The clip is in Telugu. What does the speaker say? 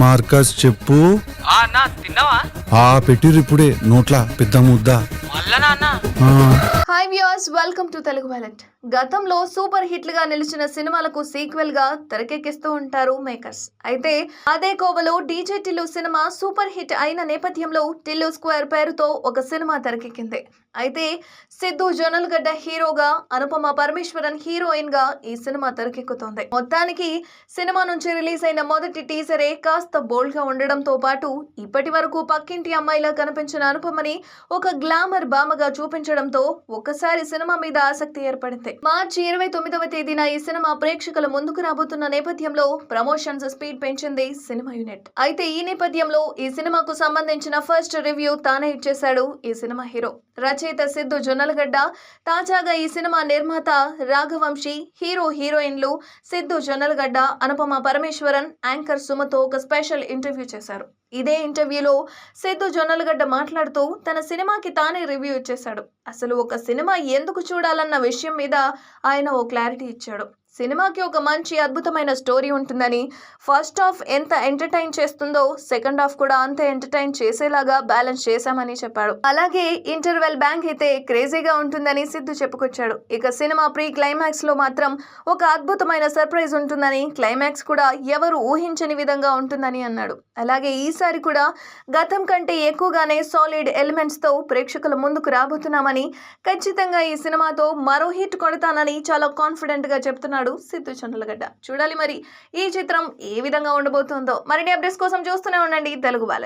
మార్కస్ చెప్పు. అన్నా తిన్నావా? పెట్టిరిప్పుడే నోట్ల పెద్ద ముద్ద. మళ్ళనా అన్నా? Hi viewers, welcome to Telugu wallet. గతంలో సూపర్ హిట్లుగా నిలిచిన సినిమాలకు సీక్వెల్ గా తెరకెక్కిస్తూ ఉంటారు మేకర్స్. అయితే అదే కోవలో DJ Tillu cinema super hit అయిన నేపథ్యంలో టిల్లు స్క్వేర్ పేరుతో ఒక సినిమా తెరకెక్కింది. అయితే సిద్ధు జొన్నలగడ్డ హీరోగా, అనుపమ పరమేశ్వరన్ హీరోయిన్ గా ఈ సినిమా తెరకెక్కుతోంది. మొత్తానికి సినిమా నుంచి రిలీజ్ అయిన మొదటి టీజరే కాస్త బోల్డ్ గా ఉండడంతో పాటు ఇప్పటి వరకు పక్కింటి అమ్మాయిలా కనిపించిన అనుపమని ఒక గ్లామర్ బామగా చూపించడంతో ఒక్కసారి సినిమా మీద ఆసక్తి ఏర్పడింది. మార్చి 29వ తేదీన ఈ సినిమా ప్రేక్షకుల ముందుకు రాబోతున్న నేపథ్యంలో ప్రమోషన్స్ స్పీడ్ పెంచింది సినిమా యూనిట్. అయితే ఈ నేపథ్యంలో ఈ సినిమాకు సంబంధించిన ఫస్ట్ రివ్యూ తానే ఇచ్చేశాడు ఈ సినిమా హీరో. రచయిత సిద్ధు జొన్నలగడ్డ, తాజాగా ఈ సినిమా నిర్మాత రాఘవంశీ, హీరోయిన్లు సిద్ధు జొన్నలగడ్డ, అనుపమ పరమేశ్వరన్, యాంకర్ సుమతో ఒక స్పెషల్ ఇంటర్వ్యూ చేశారు. ఇదే ఇంటర్వ్యూలో సిద్ధు జొన్నలగడ్డ మాట్లాడుతూ తన సినిమాకి తానే రివ్యూ ఇచ్చేశాడు. అసలు ఒక సినిమా ఎందుకు చూడాలన్న విషయం మీద ఆయన ఓ క్లారిటీ ఇచ్చాడు. సినిమాకి ఒక మంచి అద్భుతమైన స్టోరీ ఉంటుందని, ఫస్ట్ హాఫ్ ఎంత ఎంటర్టైన్ చేస్తుందో సెకండ్ హాఫ్ కూడా అంతే ఎంటర్టైన్ చేసేలాగా బ్యాలెన్స్ చేశామని చెప్పాడు. అలాగే ఇంటర్వెల్ బ్యాంక్ అయితే క్రేజీగా ఉంటుందని సిద్ధు చెప్పుకొచ్చాడు. ఇక సినిమా ప్రీ క్లైమాక్స్ లో మాత్రం ఒక అద్భుతమైన సర్ప్రైజ్ ఉంటుందని, క్లైమాక్స్ కూడా ఎవరు ఊహించని విధంగా ఉంటుందని అన్నాడు. అలాగే ఈసారి కూడా గతం కంటే ఎక్కువగానే సాలిడ్ ఎలిమెంట్స్ తో ప్రేక్షకుల ముందుకు రాబోతున్నామని, ఖచ్చితంగా ఈ సినిమాతో మరో హిట్ కొడతానని చాలా కాన్ఫిడెంట్ గా చెప్తున్నాడు సిద్ధు జొన్నలగడ్డ. చూడాలి మరి ఈ చిత్రం ఏ విధంగా ఉండబోతుందో. మరిన్ని అప్డేట్స్ కోసం చూస్తూనే ఉండండి తెలుగు వ్యాలెట్.